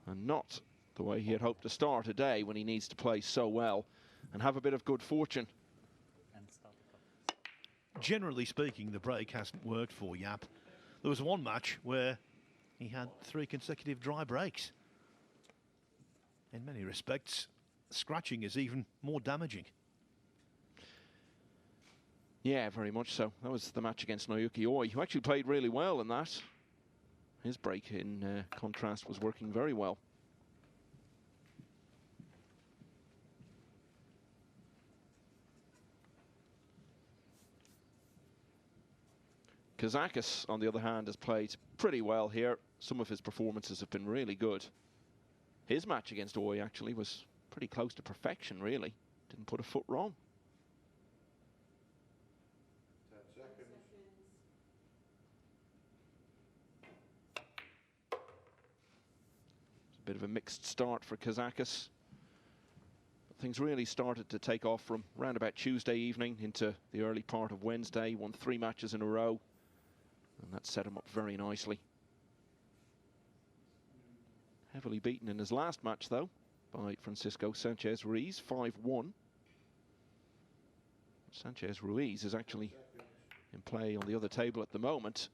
and not the way he had hoped to start a day when he needs to play so well and have a bit of good fortune. Generally speaking, the break hasn't worked for Yapp. There was one match where he had 3 consecutive dry breaks. In many respects, scratching is even more damaging. Yeah, very much so. That was the match against Naoki Oi, who actually played really well in that. His break, in contrast, was working very well. Kazakis, on the other hand, has played pretty well here. Some of his performances have been really good. His match against Oi actually was pretty close to perfection, really. Didn't put a foot wrong. 10 seconds. It's a bit of a mixed start for Kazakis. But things really started to take off from round about Tuesday evening into the early part of Wednesday. He won 3 matches in a row, and that set him up very nicely. Heavily beaten in his last match, though, by Francisco Sanchez-Ruiz, 5-1. Sanchez-Ruiz is actually in play on the other table at the moment,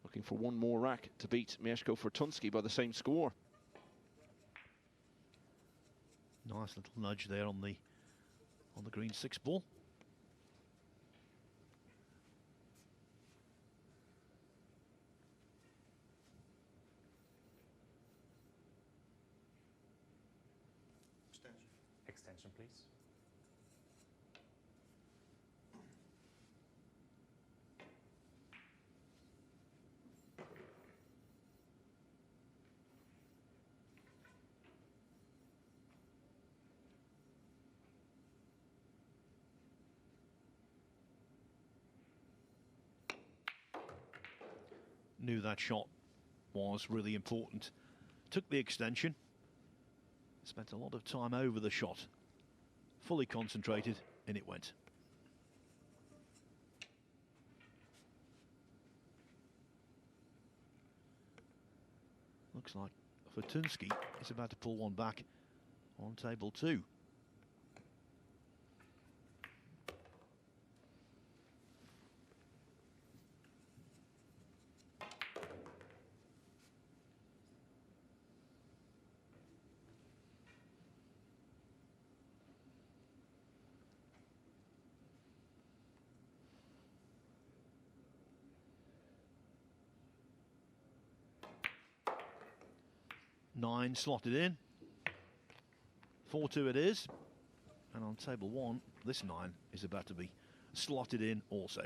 looking for one more rack to beat Mieszko Fortunski by the same score. Nice little nudge there on the green 6 ball. Extension, please. Knew that shot was really important. Took the extension. Spent a lot of time over the shot. Fully concentrated, and it went. Looks like Fortunski is about to pull one back on table 2. Nine slotted in. 4-2 it is. And on table 1, this 9 is about to be slotted in also.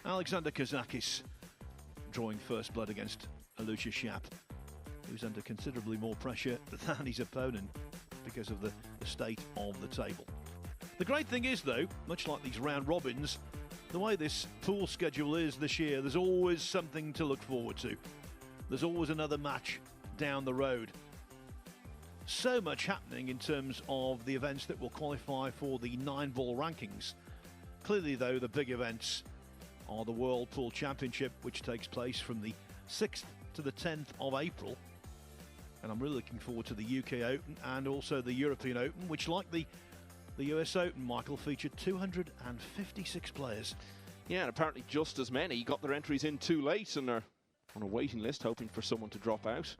Alexander Kazakis drawing first blood against Aloysius Yapp, who's under considerably more pressure than his opponent because of the state of the table. The great thing is, though, much like these round robins, the way this pool schedule is this year, there's always something to look forward to. There's always another match down the road. So much happening in terms of the events that will qualify for the 9-ball rankings. Clearly, though, the big events are the World Pool Championship, which takes place from the 6th to the 10th of April. And I'm really looking forward to the UK Open and also the European Open, which, like the US Open, Michael, featured 256 players. Yeah, and apparently just as many got their entries in too late and are on a waiting list hoping for someone to drop out.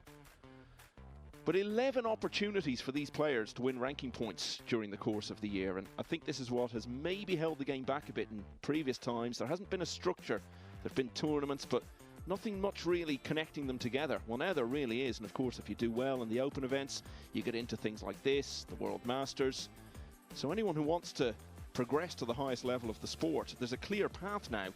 But 11 opportunities for these players to win ranking points during the course of the year, and I think this is what has maybe held the game back a bit in previous times. There hasn't been a structure. There have been tournaments, but nothing much really connecting them together. Well, now there really is, and of course if you do well in the open events, you get into things like this, the World Masters. So anyone who wants to progress to the highest level of the sport, there's a clear path now.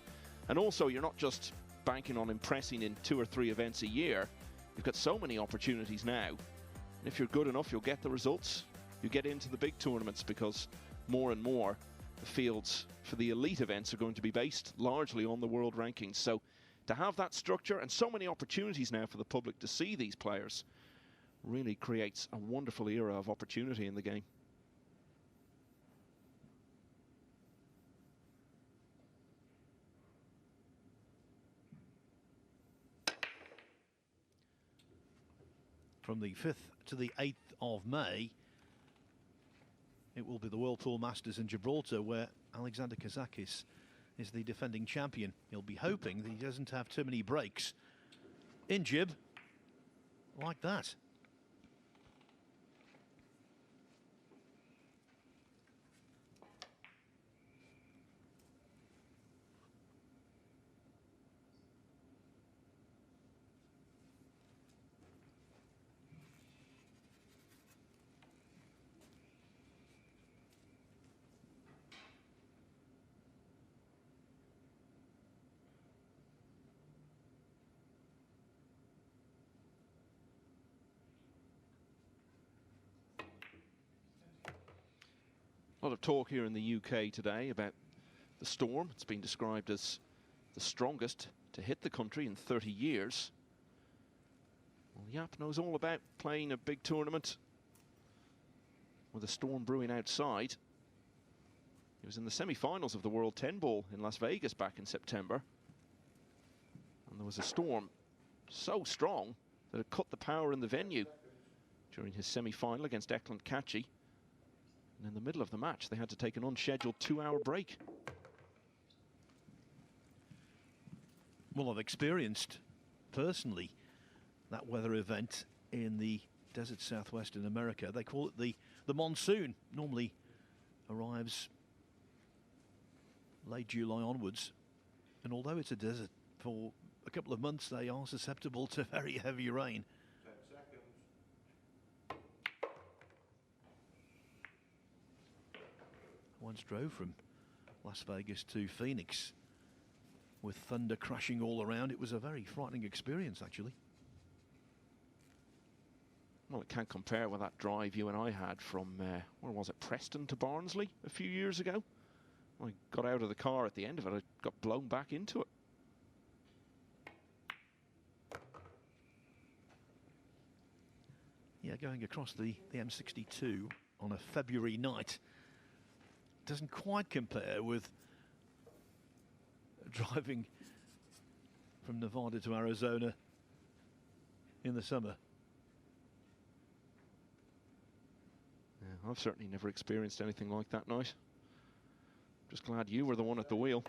And also you're not just banking on impressing in 2 or 3 events a year. You've got so many opportunities now. And if you're good enough, you'll get the results. You get into the big tournaments because more and more the fields for the elite events are going to be based largely on the world rankings. So to have that structure and so many opportunities now for the public to see these players really creates a wonderful era of opportunity in the game. from the 5th to the 8th of May, it will be the Whirlpool Masters in Gibraltar, where Alexander Kazakis is the defending champion. He'll be hoping that he doesn't have too many breaks in Gib like that. A lot of talk here in the UK today about the storm. It's been described as the strongest to hit the country in 30 years. Well, Yapp knows all about playing a big tournament with a storm brewing outside. He was in the semi-finals of the World 10 Ball in Las Vegas back in September. And there was a storm so strong that it cut the power in the venue during his semi-final against Ekland Kachi. And in the middle of the match, they had to take an unscheduled 2-hour break. Well, I've experienced personally that weather event in the desert southwest in America. They call it the monsoon. Normally arrives late July onwards. And although it's a desert, for a couple of months they are susceptible to very heavy rain. 10 seconds. Once drove from Las Vegas to Phoenix with thunder crashing all around. It was a very frightening experience, actually. Well, it can't compare with that drive you and I had from, where was it, Preston to Barnsley a few years ago. I got out of the car at the end of it, I got blown back into it. Yeah, going across the M62 on a February night doesn't quite compare with driving from Nevada to Arizona in the summer. Yeah, I've certainly never experienced anything like that night. Just glad you were the one at the wheel.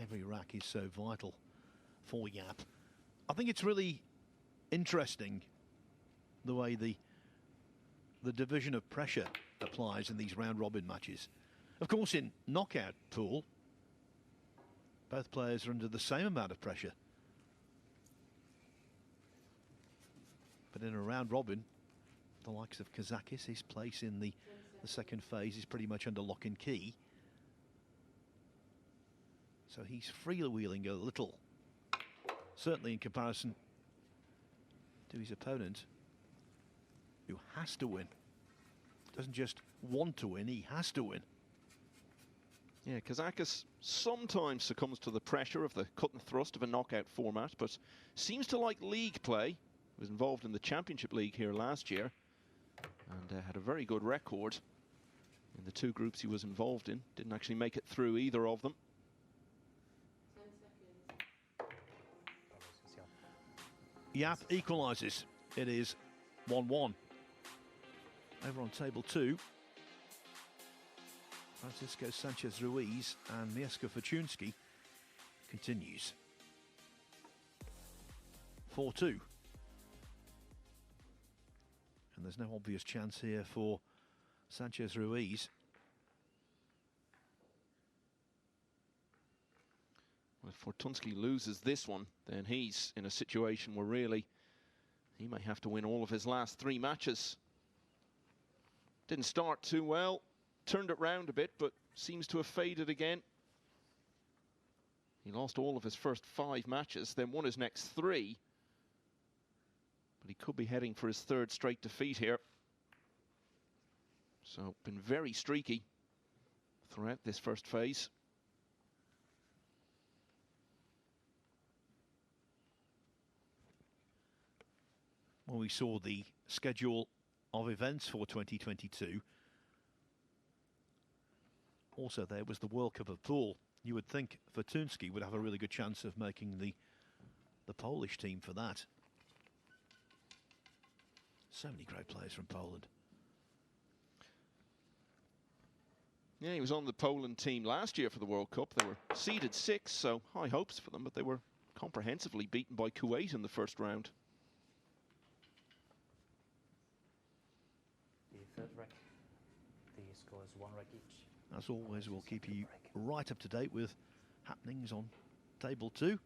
Every rack is so vital for Yapp. I think it's really interesting the way the division of pressure applies in these round-robin matches. Of course, in knockout pool, both players are under the same amount of pressure. But in a round-robin, the likes of Kazakis, his place in the second phase is pretty much under lock and key. So he's freewheeling a little, certainly in comparison to his opponent, who has to win. Doesn't just want to win, he has to win. Yeah, Kazakis sometimes succumbs to the pressure of the cut and thrust of a knockout format, but seems to like league play. He was involved in the Championship League here last year and had a very good record in the two groups he was involved in. Didn't actually make it through either of them. Yapp equalises. It is 1-1. Over on table 2, Francisco Sanchez-Ruiz and Mieszko Fortunski continues. 4-2. And there's no obvious chance here for Sanchez-Ruiz. Well, if Fortunski loses this one, then he's in a situation where really he may have to win all of his last 3 matches. Didn't start too well, turned it round a bit, but seems to have faded again. He lost all of his first 5 matches, then won his next 3. But he could be heading for his 3rd straight defeat here. So, been very streaky throughout this first phase. Well, we saw the schedule of events for 2022. Also, there was the World Cup of Pool. You would think Fortunski would have a really good chance of making the Polish team for that. So many great players from Poland. Yeah, he was on the Poland team last year for the World Cup. They were seeded 6, so high hopes for them, but they were comprehensively beaten by Kuwait in the first round. The third rack, the score is 1 rack each. As always, we'll keep you right up to date with happenings on table 2.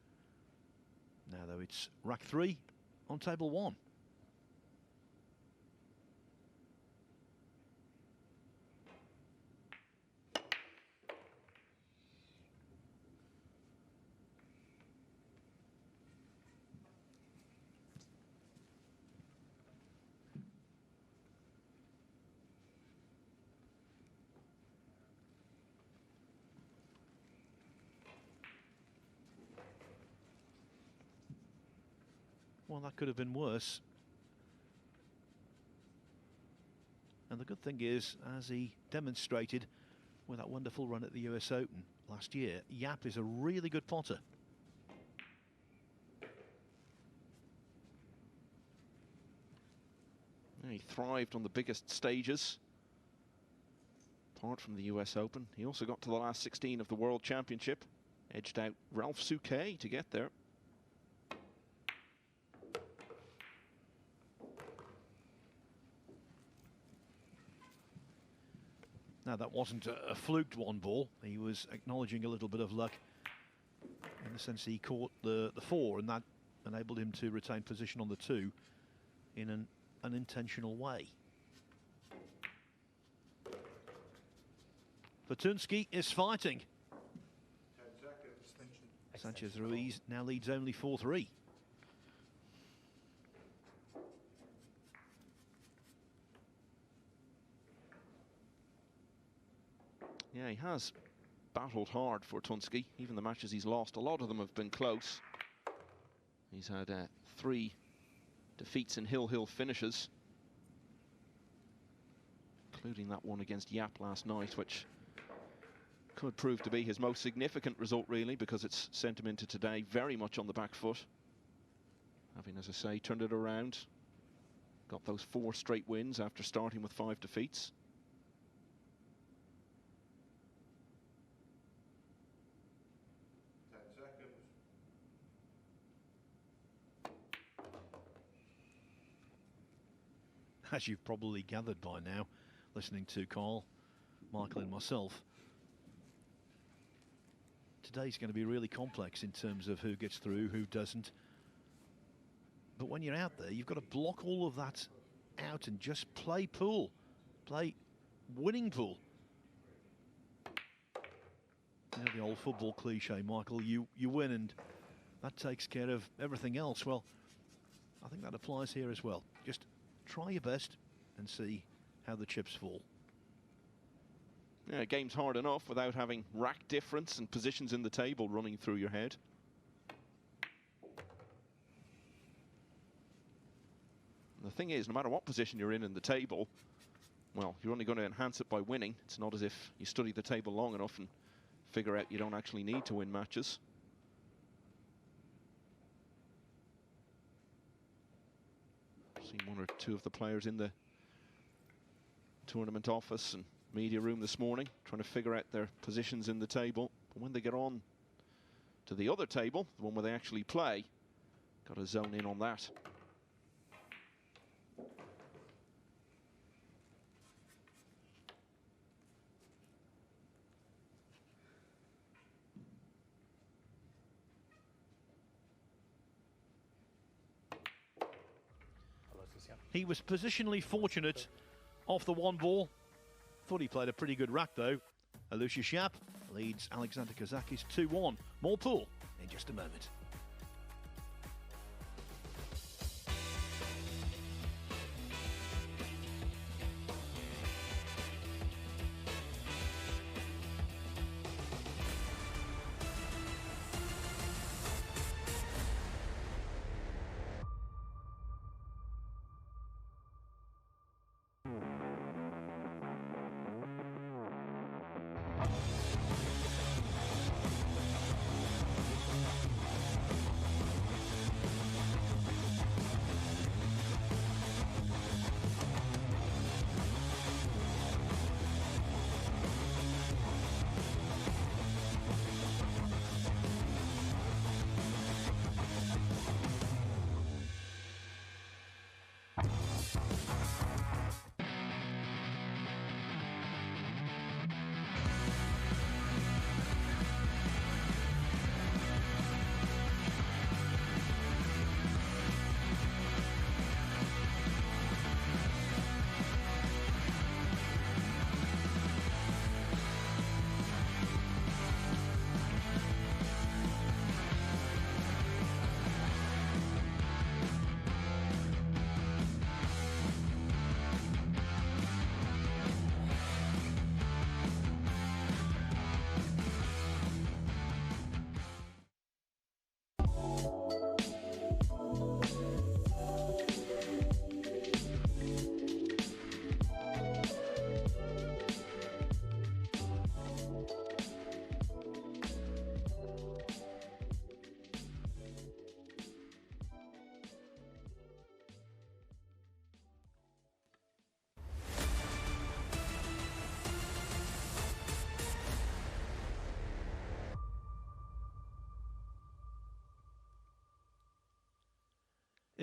Now, though, it's rack 3 on table 1. Well, that could have been worse. And the good thing is, as he demonstrated with that wonderful run at the US Open last year, Yapp is a really good potter. He thrived on the biggest stages, apart from the US Open. He also got to the last 16 of the World Championship, edged out Ralph Souquet to get there. Now, that wasn't a fluked one ball. He was acknowledging a little bit of luck in the sense he caught the 4, and that enabled him to retain position on the 2 in an unintentional way. Fortunski is fighting. 10 seconds. Sanchez Ruiz now leads only 4-3. Yeah, he has battled hard for Fortunski. Even the matches he's lost, a lot of them have been close. He's had 3 defeats in hill finishes, including that one against Yapp last night, which could prove to be his most significant result, really, because it's sent him into today very much on the back foot. Having, as I say, turned it around, got those 4 straight wins after starting with 5 defeats. As you've probably gathered by now, listening to Carl, Michael and myself, today's going to be really complex in terms of who gets through, who doesn't. But when you're out there, you've got to block all of that out and just play pool. Play winning pool. You know the old football cliche, Michael, you win and that takes care of everything else. Well, I think that applies here as well. Just try your best and see how the chips fall. Yeah, game's hard enough without having rack difference and positions in the table running through your head. And the thing is, no matter what position you're in the table, well, you're only going to enhance it by winning. It's not as if you study the table long enough and figure out you don't actually need to win matches. Seen 1 or 2 of the players in the tournament office and media room this morning trying to figure out their positions in the table. But when they get on to the other table, the one where they actually play, got to zone in on that. He was positionally fortunate off the 1 ball. Thought he played a pretty good rack though. Aloysius Yapp leads Alexander Kazakis 2-1. More pool in just a moment.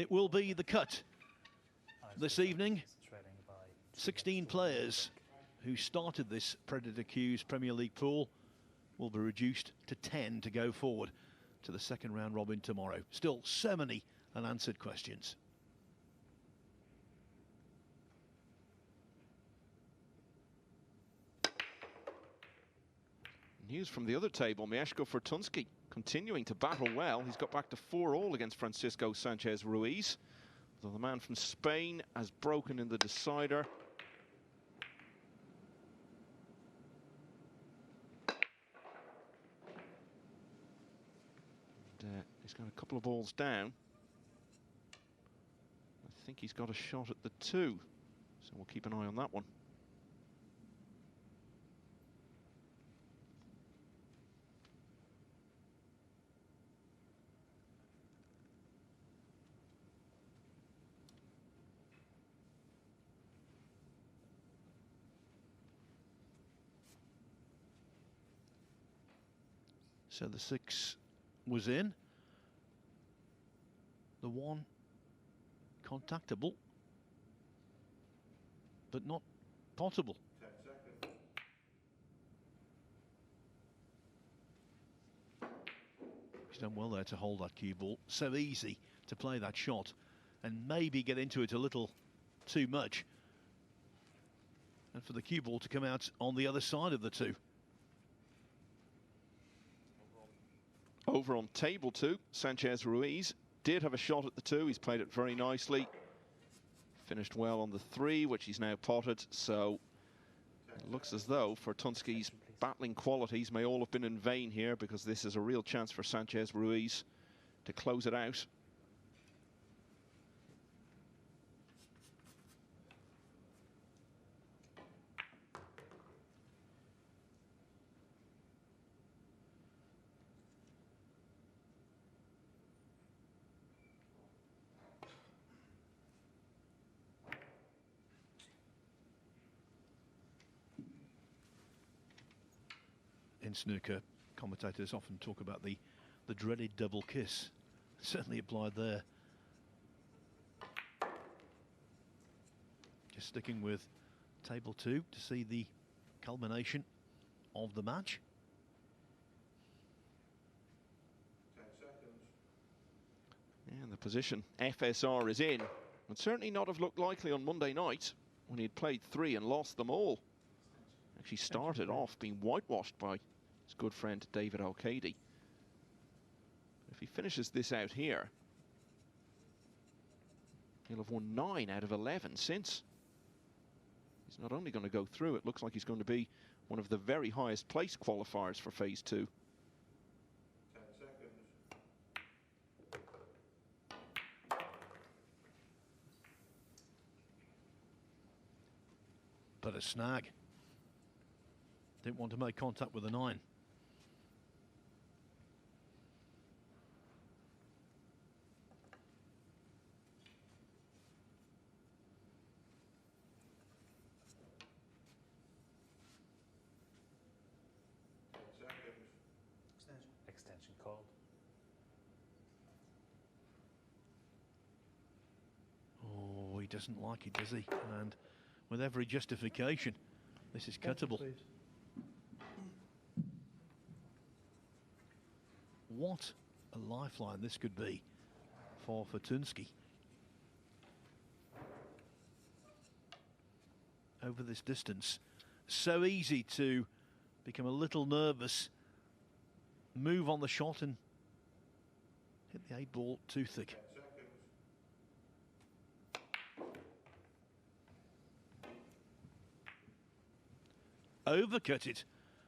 it will be the cut this evening. Trailing by 16 players who started this Predator Q's Premier League pool will be reduced to 10 to go forward to the second round robin tomorrow. Still so many unanswered questions. News from the other table, Mieszko Fortunski continuing to battle well. He's got back to 4-all against Francisco Sanchez Ruiz. Though the man from Spain has broken in the decider. And, he's got a couple of balls down. I think he's got a shot at the 2. So we'll keep an eye on that one. So the 6 was in. The 1 contactable, but not potable. 10 seconds. He's done well there to hold that cue ball. So easy to play that shot and maybe get into it a little too much. And for the cue ball to come out on the other side of the 2. Over on table 2, Sanchez Ruiz did have a shot at the 2. He's played it very nicely. Finished well on the 3, which he's now potted. So it looks as though Fortunski's battling qualities may all have been in vain here, because this is a real chance for Sanchez Ruiz to close it out. In snooker, commentators often talk about the dreaded double kiss. Certainly applied there. Just sticking with table 2 to see the culmination of the match. 10 seconds. And the position FSR is in. Would certainly not have looked likely on Monday night when he'd played 3 and lost them all. Actually started off being whitewashed by his good friend David O'Cady. If he finishes this out here, he'll have won 9 out of 11 since. He's not only going to go through, it looks like he's going to be one of the very highest placed qualifiers for phase 2. 10 seconds. But a snag. Didn't want to make contact with the 9. extension called. Oh, he doesn't like it, does he? And with every justification, this is cuttable. What a lifeline this could be for Fortunski. Over this distance, so easy to become a little nervous, move on the shot and hit the 8 ball too thick. Overcut it,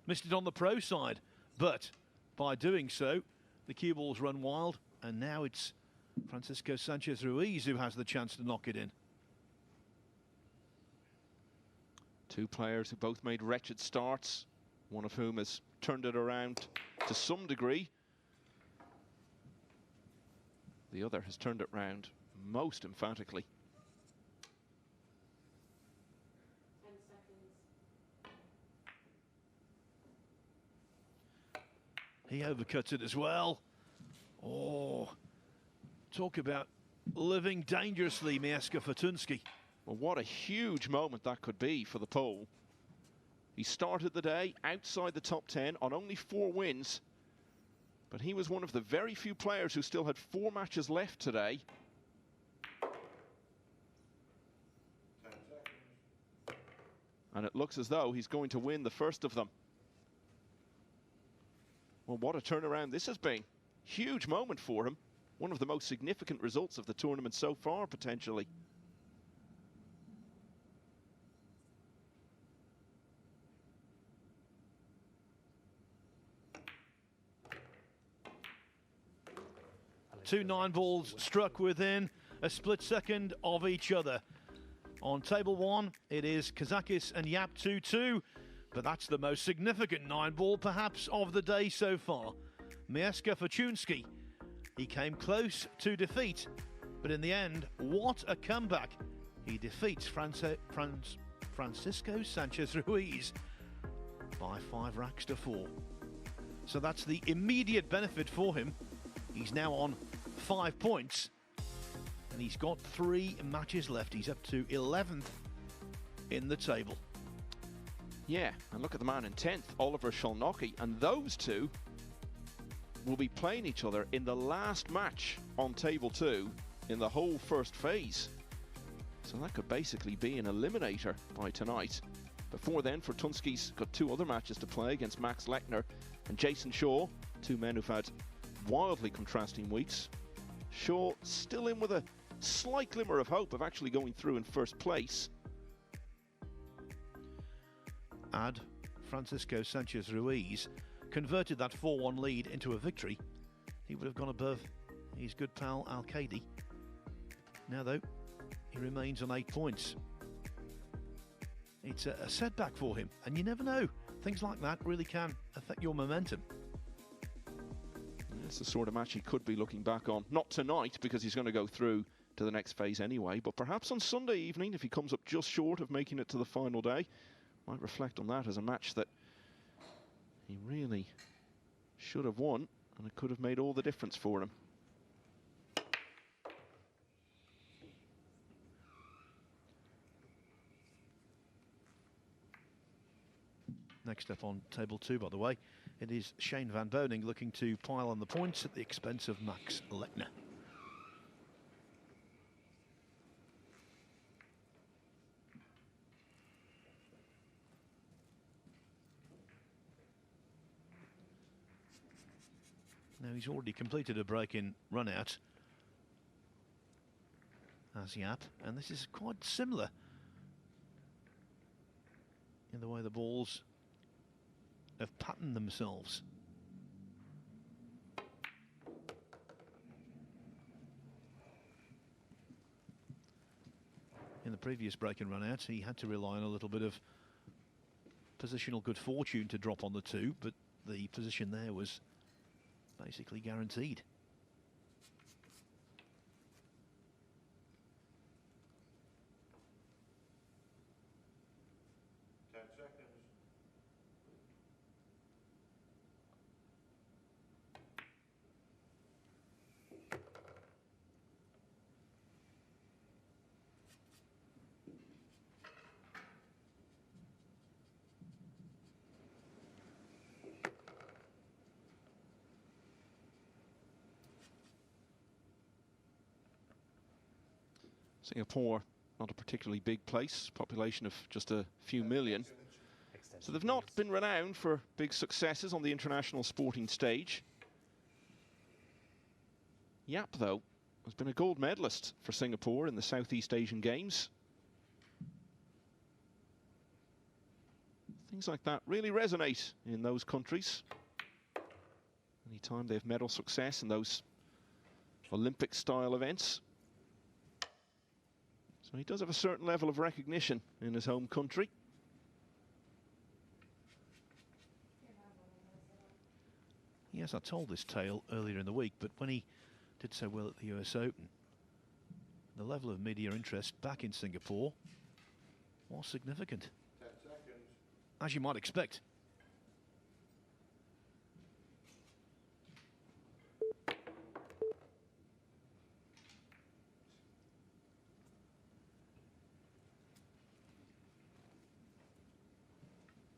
missed it on the pro side, but by doing so, the cue balls run wild, and now it's Francisco Sanchez Ruiz who has the chance to knock it in. Two players who both made wretched starts, one of whom has turned it around to some degree. The other has turned it round most emphatically. 10 seconds. He overcuts it as well. Oh, talk about living dangerously, Mieszko Fortunski. Well, what a huge moment that could be for the Pole. He started the day outside the top 10 on only 4 wins, but he was one of the very few players who still had 4 matches left today. 10 seconds. And it looks as though he's going to win the first of them. Well, what a turnaround this has been. Huge moment for him. One of the most significant results of the tournament so far, potentially. Two 9-balls struck within a split second of each other. On table 1, it is Kazakis and Yapp 2-2, but that's the most significant 9-ball perhaps of the day so far. Mieszko Fortunski, he came close to defeat, but in the end, what a comeback. He defeats Francisco Sanchez Ruiz by 5 racks to 4. So that's the immediate benefit for him. He's now on 5 points, and he's got 3 matches left. He's up to 11th in the table. Yeah, and look at the man in 10th, Oliver Szolnocki, and those two will be playing each other in the last match on table 2 in the whole first phase. So that could basically be an eliminator by tonight. Before then, Fortunski's got 2 other matches to play against Max Lechner and Jason Shaw, 2 men who've had wildly contrasting weeks. Shaw still in with a slight glimmer of hope of actually going through in first place. Add Francisco Sanchez Ruiz converted that 4-1 lead into a victory. He would have gone above his good pal Al-Qaedi. Now though, he remains on 8 points. It's a setback for him, and you never know. Things like that really can affect your momentum. It's the sort of match he could be looking back on. Not tonight, because he's going to go through to the next phase anyway, but perhaps on Sunday evening, if he comes up just short of making it to the final day, might reflect on that as a match that he really should have won, and it could have made all the difference for him. Next up on table 2, by the way, it is Shane van Boening looking to pile on the points at the expense of Max Lechner. Now he's already completed a break-in run-out as Yapp, and this is quite similar in the way the balls have patterned themselves. In the previous break and run out, he had to rely on a little bit of positional good fortune to drop on the 2, but the position there was basically guaranteed. Singapore, not a particularly big place, population of just a few million. So they've not been renowned for big successes on the international sporting stage. Yapp, though, has been a gold medalist for Singapore in the Southeast Asian Games. Things like that really resonate in those countries. Anytime they have medal success in those Olympic-style events. So he does have a certain level of recognition in his home country. Yes, I told this tale earlier in the week, but when he did so well at the US Open, the level of media interest back in Singapore was significant. 10 seconds. As you might expect.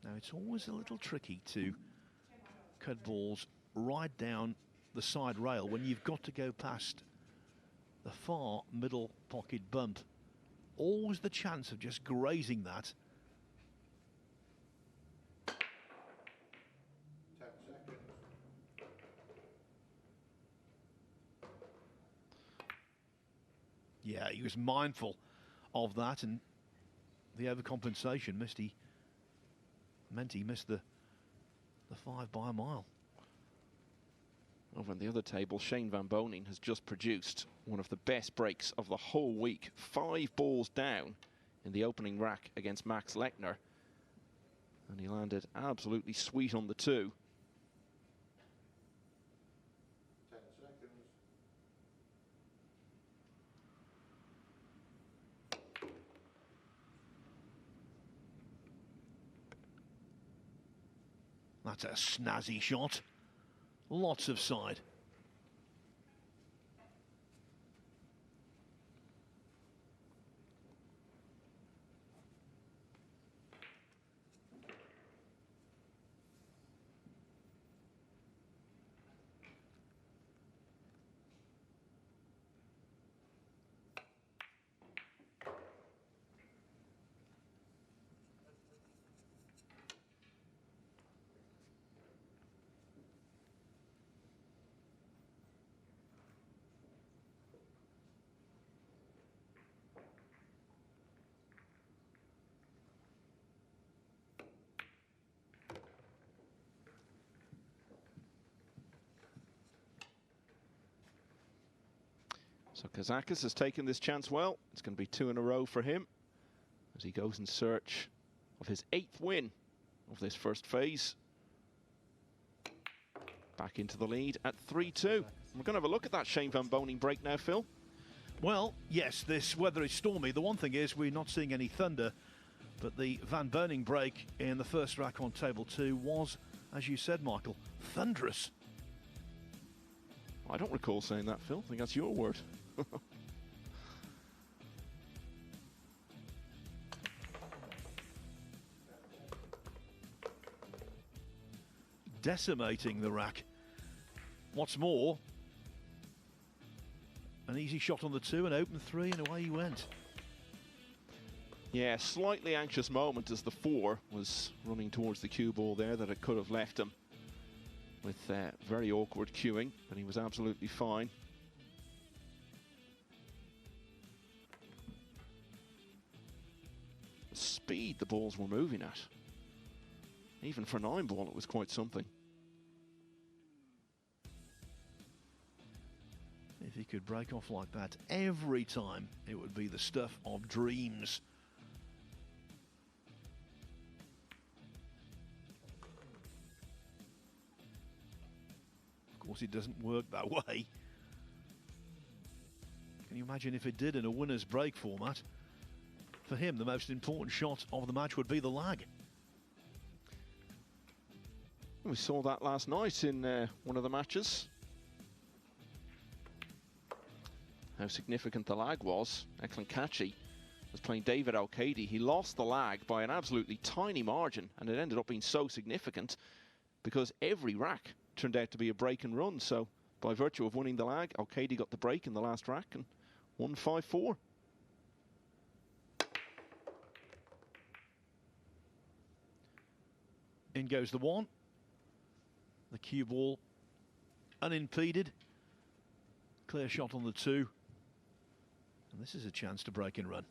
Now, it's always a little tricky to cut balls right down the side rail when you've got to go past the far middle pocket bump. Always the chance of just grazing that. 10 seconds. Yeah, he was mindful of that, and the overcompensation meant he missed the 5 by a mile. Over on the other table, Shane Van Bonen has just produced one of the best breaks of the whole week. 5 balls down in the opening rack against Max Lechner. And he landed absolutely sweet on the 2. 10 seconds. That's a snazzy shot. Lots of side. So Kazakis has taken this chance well. It's going to be 2 in a row for him as he goes in search of his 8th win of this first phase. Back into the lead at 3-2. We're going to have a look at that Shane Van Bonen break now, Phil. Well, yes, this weather is stormy. The one thing is we're not seeing any thunder, but the Van Bonen break in the first rack on table 2 was, as you said, Michael, thunderous. I don't recall saying that, Phil. I think that's your word. Decimating the rack. What's more, an easy shot on the 2, an open 3, and away he went. Yeah, slightly anxious moment as the 4 was running towards the cue ball there, that it could have left him with very awkward cueing, but he was absolutely fine. The speed the balls were moving at. Even for 9 ball, it was quite something. If he could break off like that every time, it would be the stuff of dreams. Of course, it doesn't work that way. Can you imagine if it did in a winner's break format? For him, the most important shot of the match would be the lag. We saw that last night in one of the matches. How significant the lag was. Eklankachi was playing David Al-Kadi. He lost the lag by an absolutely tiny margin, and it ended up being so significant because every rack turned out to be a break and run. So by virtue of winning the lag, Al-Kadi got the break in the last rack and won 5-4. In goes the 1. The cue ball unimpeded. Clear shot on the 2. And this is a chance to break and run.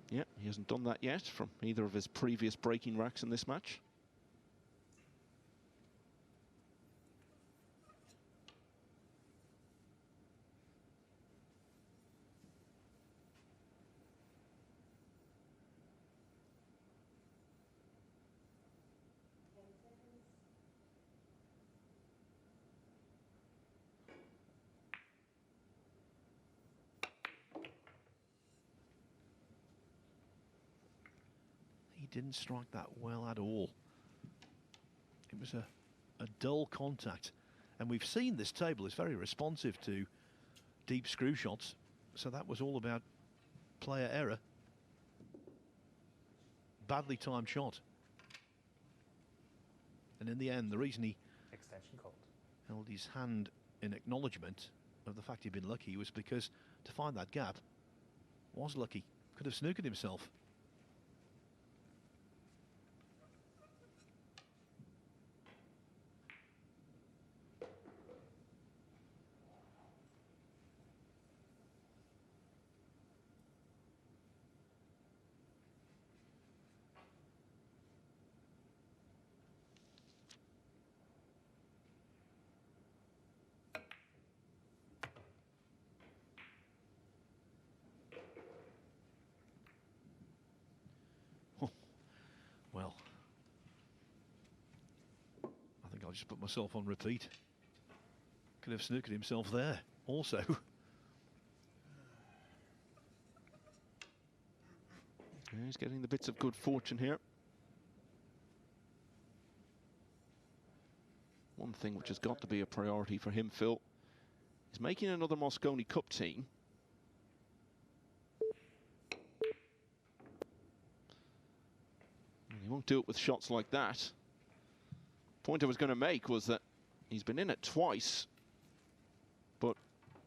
Yeah, he hasn't done that yet from either of his previous breaking racks in this match. He didn't strike that well at all. It was a dull contact. And we've seen this table is very responsive to deep screw shots. So that was all about player error. badly timed shot. And in the end, the reason he Extension called. held his hand in acknowledgement of the fact he'd been lucky was because to find that gap was lucky. Could have snookered himself. Well, I think I'll just put myself on repeat. Could have snookered himself there also. Yeah, he's getting the bits of good fortune here. One thing which has got to be a priority for him, Phil, is making another Mosconi Cup team. He won't do it with shots like that. Point I was going to make was that he's been in it twice, but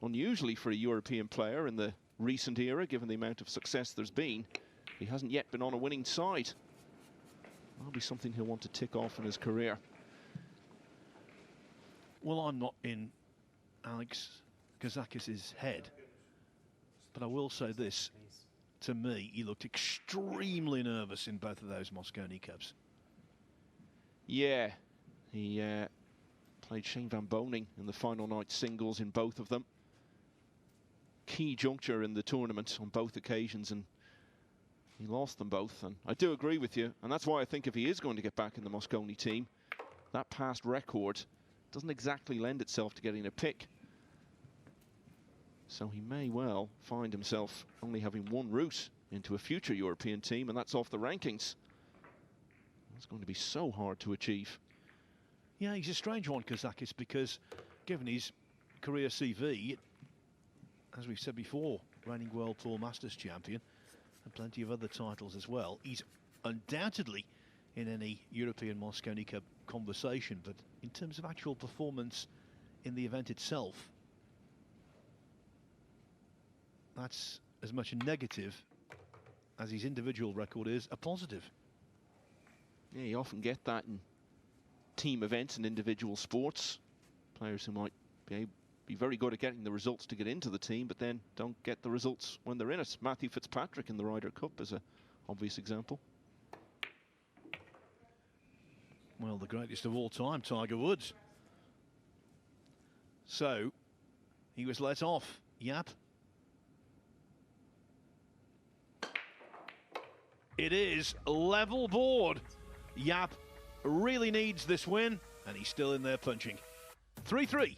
unusually for a European player in the recent era, given the amount of success there's been, he hasn't yet been on a winning side. That'll be something he'll want to tick off in his career. Well, I'm not in Alex Kazakis' head, but I will say this. Please. To me, he looked extremely nervous in both of those Mosconi Cups. Yeah, he played Shane Van Boning in the final night singles in both of them. Key juncture in the tournament on both occasions, and he lost them both. And I do agree with you, and that's why I think if he is going to get back in the Mosconi team, that past record doesn't exactly lend itself to getting a pick. So he may well find himself only having one route into a future European team, and that's off the rankings. That's going to be so hard to achieve. Yeah, he's a strange one, Kazakis, because given his career CV, as we've said before, reigning World Tour Masters champion, and plenty of other titles as well. He's undoubtedly in any European Mosconi Cup conversation, but in terms of actual performance in the event itself, that's as much a negative as his individual record is a positive. Yeah, you often get that in team events and individual sports. Players who might be very good at getting the results to get into the team, but then don't get the results when they're in it. Matthew Fitzpatrick in the Ryder Cup is an obvious example. Well, the greatest of all time, Tiger Woods. So, he was let off. Yapp. It is level board. Yapp really needs this win, and he's still in there punching. 3-3.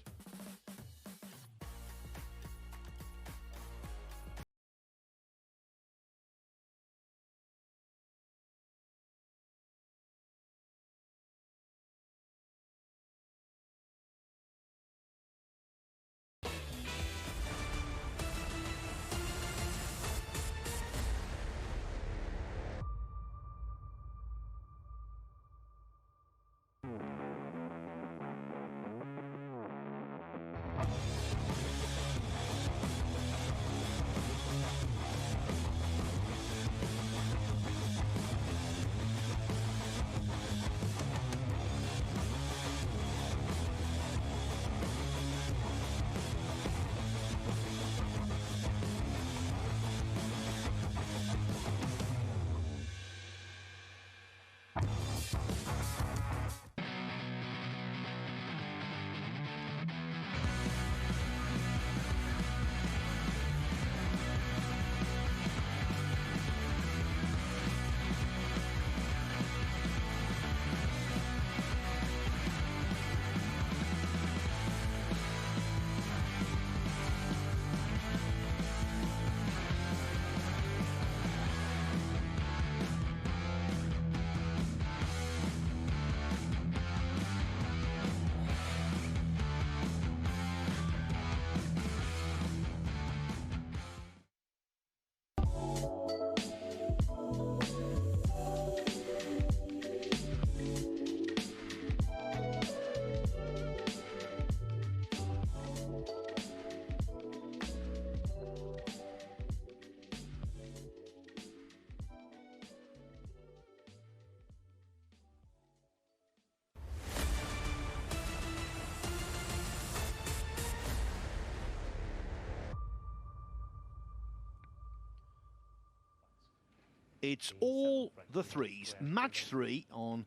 It's all the threes. Match 3 on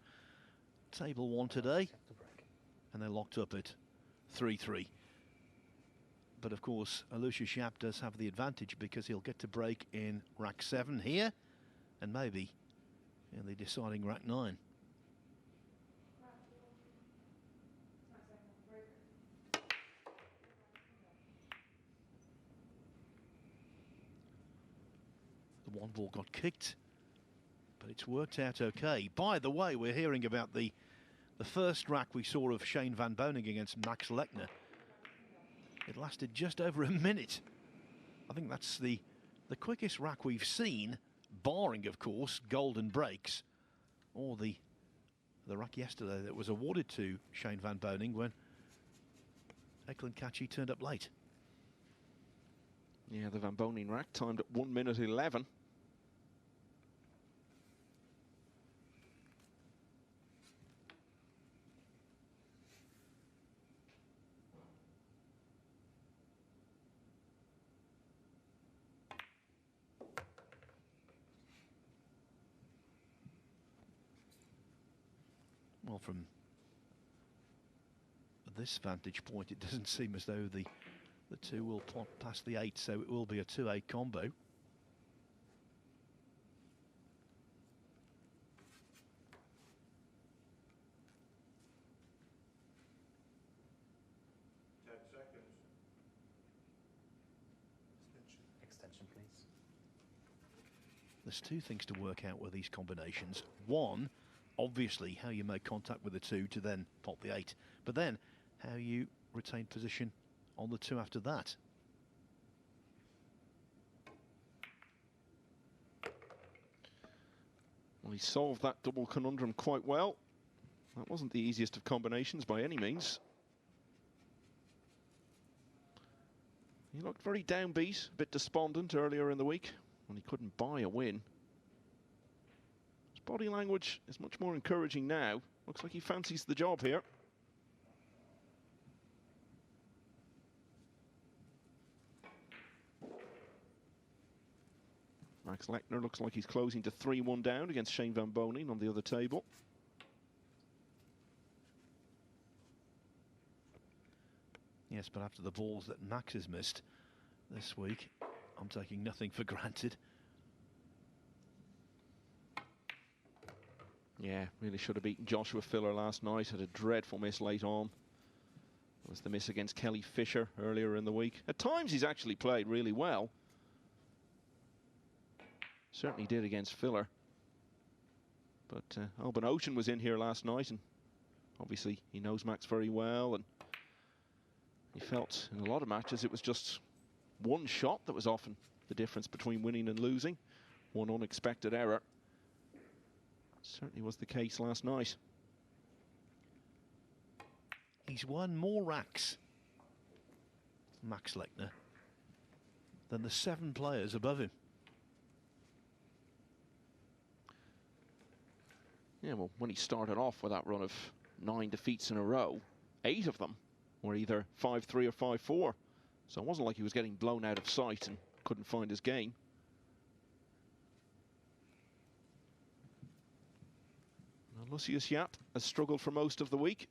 table 1 today. And they're locked up at 3-3. But of course, Aloysius Yapp does have the advantage because he'll get to break in rack 7 here and maybe in the deciding rack 9. The one ball got kicked, but it's worked out okay. By the way, we're hearing about the first rack we saw of Shane Van Boening against Max Lechner. It lasted just over a minute. I think that's the quickest rack we've seen, barring, of course, golden breaks, or the rack yesterday that was awarded to Shane Van Boening when Eklund Kachi turned up late. Yeah, the Van Boening rack timed at 1:11. Well, from this vantage point, it doesn't seem as though the two will plot past the 8, so it will be a 2-8 combo. 10 seconds. Extension, please. There's two things to work out with these combinations. One, obviously, how you make contact with the 2 to then pop the 8, but then how you retain position on the 2 after that. Well, he solved that double conundrum quite well. That wasn't the easiest of combinations by any means. He looked very downbeat, a bit despondent earlier in the week when he couldn't buy a win. His body language is much more encouraging now. Looks like he fancies the job here. Max Lechner looks like he's closing to 3-1 down against Shane Van Boening on the other table. Yes, but after the balls that Max has missed this week, I'm taking nothing for granted. Yeah, really should have beaten Joshua Filler last night. Had a dreadful miss late on. It was the miss against Kelly Fisher earlier in the week. At times he's actually played really well. Certainly did against Filler. But Alban Ocean was in here last night, and obviously he knows Max very well, and he felt in a lot of matches it was just one shot that was often the difference between winning and losing. One unexpected error. Certainly was the case last night. He's won more racks, Max Lechner, than the 7 players above him. Yeah, well, when he started off with that run of 9 defeats in a row, 8 of them were either 5-3 or 5-4. So it wasn't like he was getting blown out of sight and couldn't find his game. Aloysius Yapp has struggled for most of the week,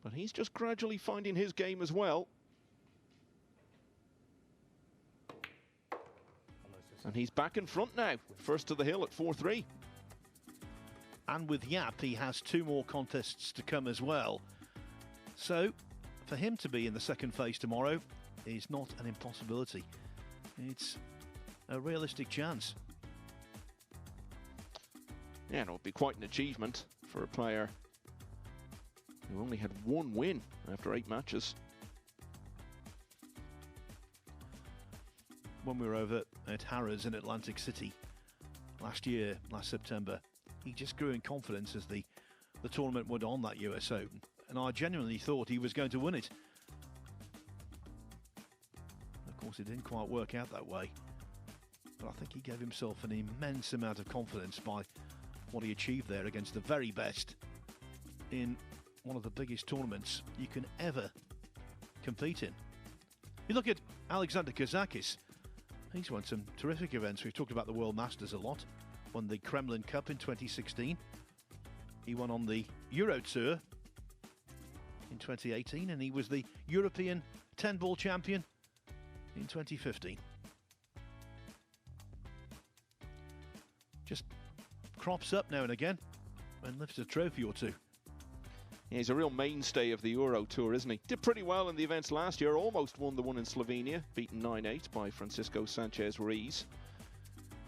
but he's just gradually finding his game as well. And he's back in front now, first to the hill at 4-3. And with Yapp, he has 2 more contests to come as well. So, for him to be in the second phase tomorrow is not an impossibility. It's a realistic chance. Yeah, and it would be quite an achievement for a player who only had 1 win after 8 matches. When we were over at Harrods in Atlantic City last September, he just grew in confidence as the tournament went on, that US Open, and I genuinely thought he was going to win it. Of course, it didn't quite work out that way, but I think he gave himself an immense amount of confidence by what he achieved there against the very best in one of the biggest tournaments you can ever compete in. You look at Alexander Kazakis, He's won some terrific events. We've talked about the World Masters a lot. Won the Kremlin Cup in 2016. He won on the Euro Tour in 2018, and he was the European 10-ball champion in 2015. Just crops up now and again and lifts a trophy or two. Yeah, he's a real mainstay of the Euro Tour, isn't he? Did pretty well in the events last year, almost won the one in Slovenia, beaten 9-8 by Francisco Sanchez-Ruiz.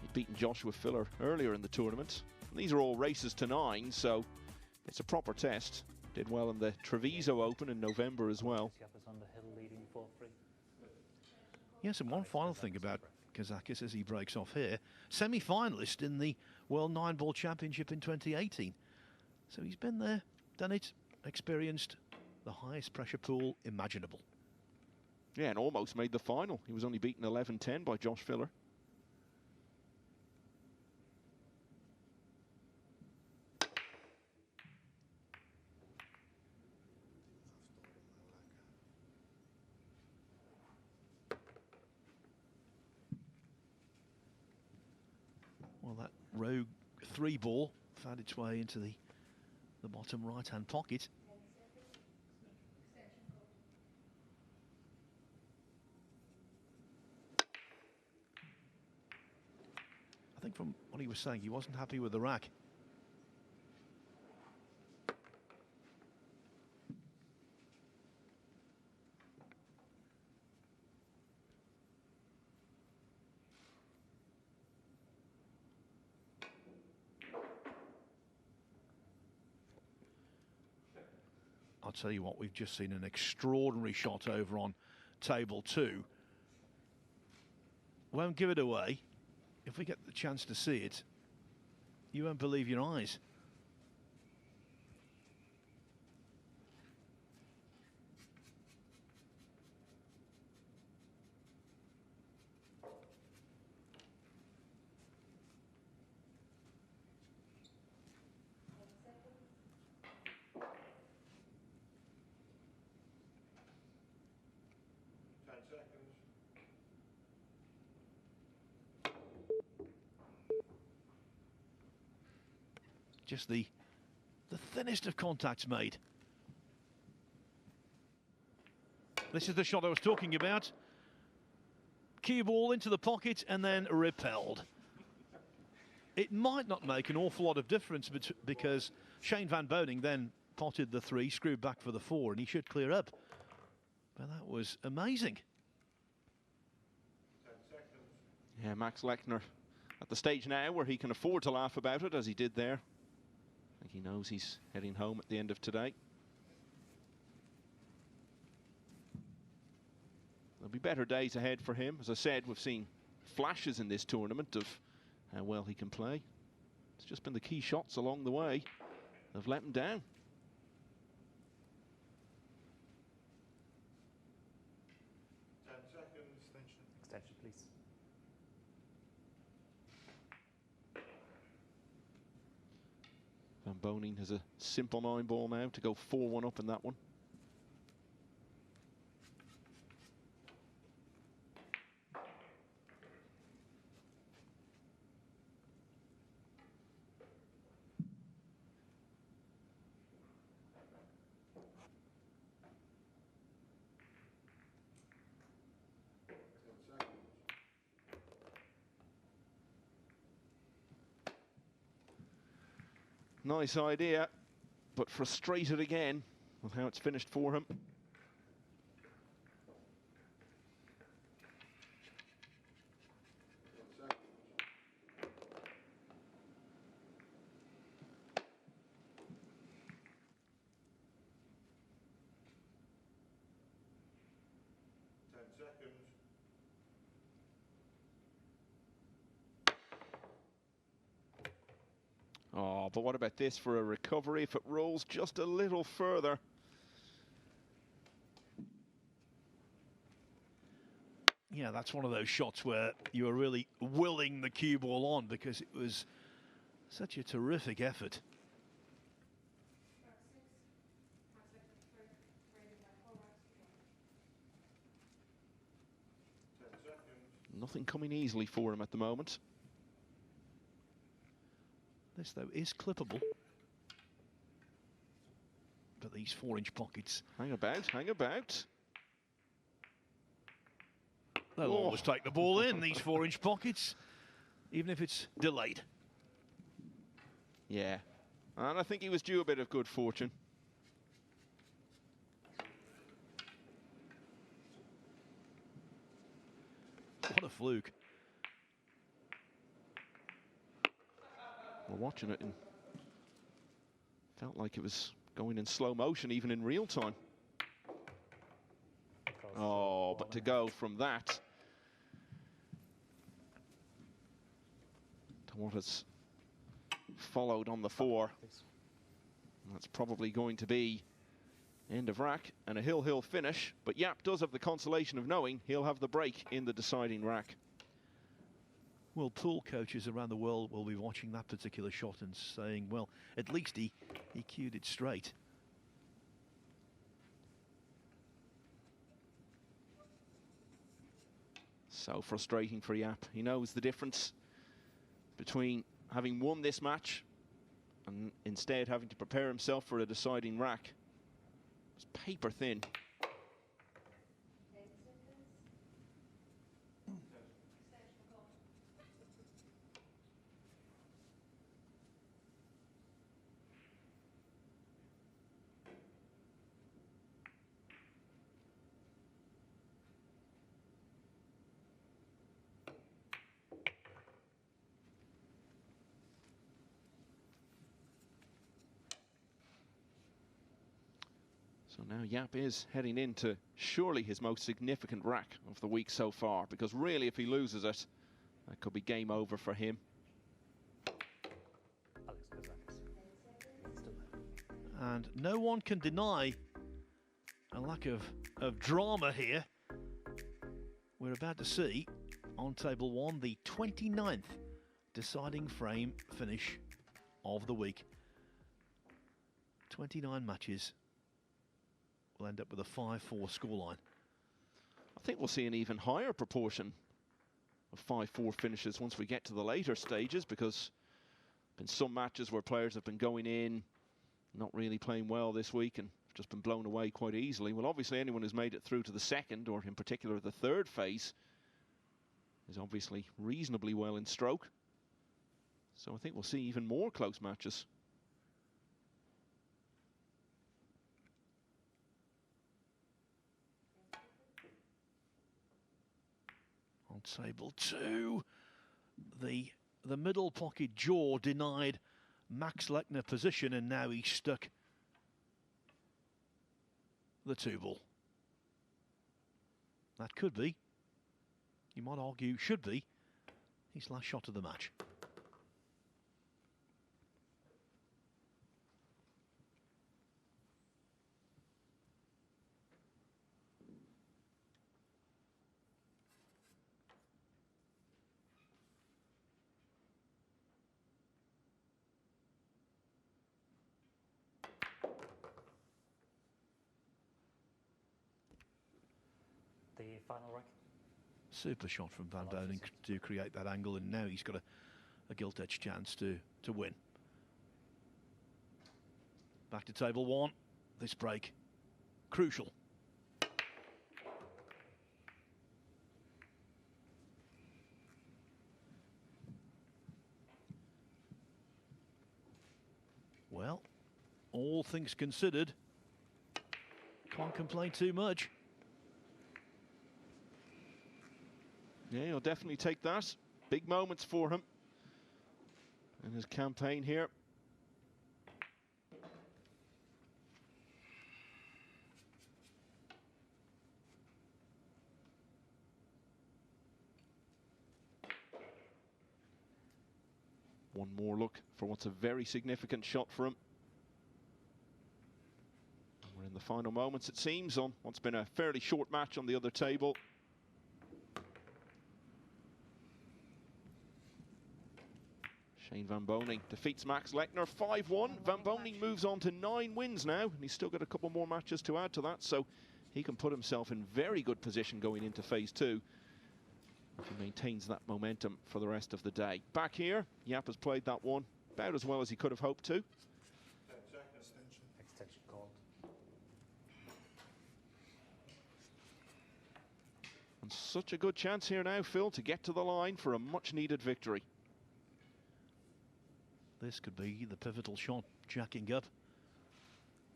He'd beaten Joshua Filler earlier in the tournament. And these are all races to 9, so it's a proper test. Did well in the Treviso Open in November as well. Yapp is on the hill leading 4-3. Yes, and one final thing about Kazakis as he breaks off here. Semi-finalist in the World 9-ball Championship in 2018. So he's been there, done it, experienced the highest pressure pool imaginable. Yeah, and almost made the final. He was only beaten 11-10 by Josh Filler. Well, that rogue 3-ball found its way into the bottom right-hand pocket. I think from what he was saying, he wasn't happy with the rack. I'll tell you what, we've just seen an extraordinary shot over on table 2. Won't give it away. If we get the chance to see it, you won't believe your eyes. Just the thinnest of contacts made. This is the shot I was talking about. Cue ball into the pocket and then repelled. It might not make an awful lot of difference because Shane Van Boning then potted the 3, screwed back for the 4, and he should clear up. But that was amazing. 10 seconds. Yeah, Max Lechner at the stage now where he can afford to laugh about it, as he did there. I think he knows he's heading home at the end of today. There'll be better days ahead for him. As I said, we've seen flashes in this tournament of how well he can play. It's just been the key shots along the way that have let him down. 10 seconds. Extension, please. Van Boning has a simple 9-ball now to go 4-1 up in that one. Nice idea, but frustrated again with how it's finished for him. Oh, but what about this for a recovery if it rolls just a little further? Yeah, that's one of those shots where you were really willing the cue ball on because it was such a terrific effort. Nothing coming easily for him at the moment. This, though, is clippable. But these 4-inch pockets... Hang about, hang about. They'll always take the ball in, these 4-inch pockets, even if it's delayed. Yeah, and I think he was due a bit of good fortune. What a fluke. We're watching it and felt like it was going in slow motion, even in real time. Oh, but to go from that to what has followed on the 4, that's probably going to be end of rack and a hill finish, but Yapp does have the consolation of knowing he'll have the break in the deciding rack. Well, pool coaches around the world will be watching that particular shot and saying, well, at least he cued it straight. So frustrating for Yapp. He knows the difference between having won this match and instead having to prepare himself for a deciding rack. It's paper thin. So now Yapp is heading into surely his most significant rack of the week so far, because really if he loses it, that could be game over for him. And no one can deny a lack of drama here. We're about to see on table 1 the 29th deciding frame finish of the week. 29 matches. We'll end up with a 5-4 scoreline. I think we'll see an even higher proportion of 5-4 finishes once we get to the later stages, because in some matches where players have been going in, not really playing well this week and just been blown away quite easily. Well, obviously anyone who's made it through to the second, or in particular the third phase, is obviously reasonably well in stroke. So I think we'll see even more close matches. On table 2, the middle pocket jaw denied Max Lechner position, and now he's stuck the 2-ball. That could be, you might argue, should be his last shot of the match. The final rack. Super shot from Van Boning to create that angle, and now he's got a gilt-edged chance to win. Back to table 1. This break, crucial. Well, all things considered, can't complain too much. Yeah, he'll definitely take that. Big moments for him in his campaign here. One more look for what's a very significant shot for him. We're in the final moments, it seems, on what's been a fairly short match on the other table. Shane Van Boning defeats Max Lechner 5-1. Van Boning moves on to 9 wins now, and he's still got a couple more matches to add to that, so he can put himself in very good position going into phase 2. if he maintains that momentum for the rest of the day. Back here, Yapp has played that one about as well as he could have hoped to. 10 seconds. Extension called. And such a good chance here now, Phil, to get to the line for a much-needed victory. This could be the pivotal shot, jacking up.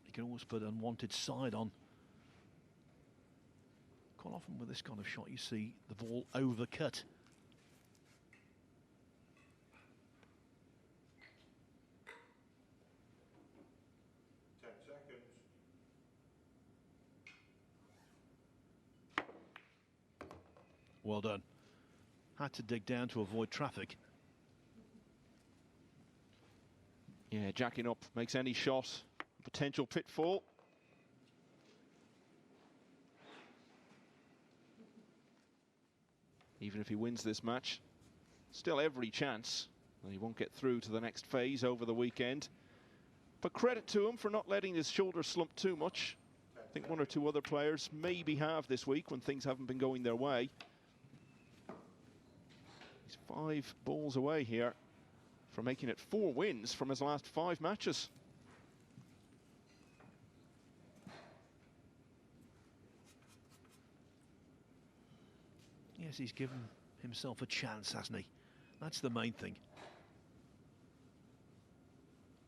He can always put unwanted side on. Quite often with this kind of shot, you see the ball overcut. Well done. Had to dig down to avoid traffic. Yeah, jacking up makes any shot a potential pitfall. Even if he wins this match, still every chance that he won't get through to the next phase over the weekend. But credit to him for not letting his shoulder slump too much. I think one or two other players maybe have this week when things haven't been going their way. He's 5 balls away here from making it 4 wins from his last 5 matches. Yes, he's given himself a chance, hasn't he? That's the main thing.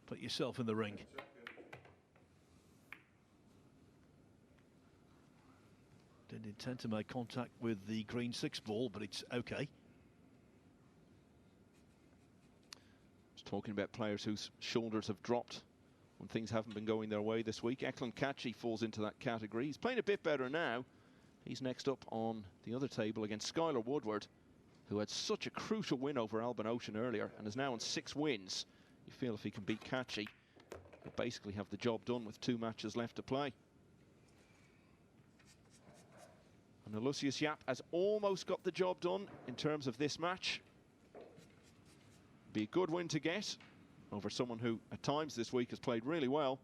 Put yourself in the ring. Didn't intend to make contact with the green 6 ball, but it's okay. Just talking about players whose shoulders have dropped when things haven't been going their way this week. Kazakis falls into that category. He's playing a bit better now. He's next up on the other table against Skylar Woodward, who had such a crucial win over Albin Ocean earlier and is now on 6 wins. You feel if he can beat Kachi, he'll basically have the job done with 2 matches left to play. And Aloysius Yapp has almost got the job done in terms of this match. Be a good win to get over someone who at times this week has played really well.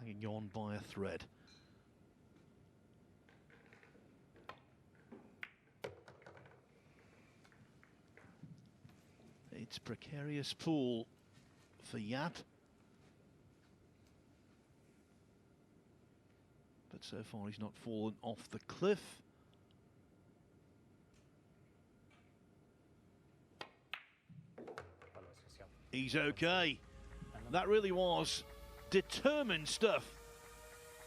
Hanging on by a thread. It's precarious pool for Yapp. But so far he's not fallen off the cliff. He's okay. That really was determined stuff.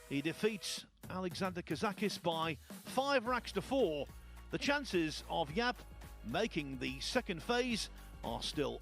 He defeats Alexander Kazakis by 5 racks to 4. The chances of Yapp making the second phase are still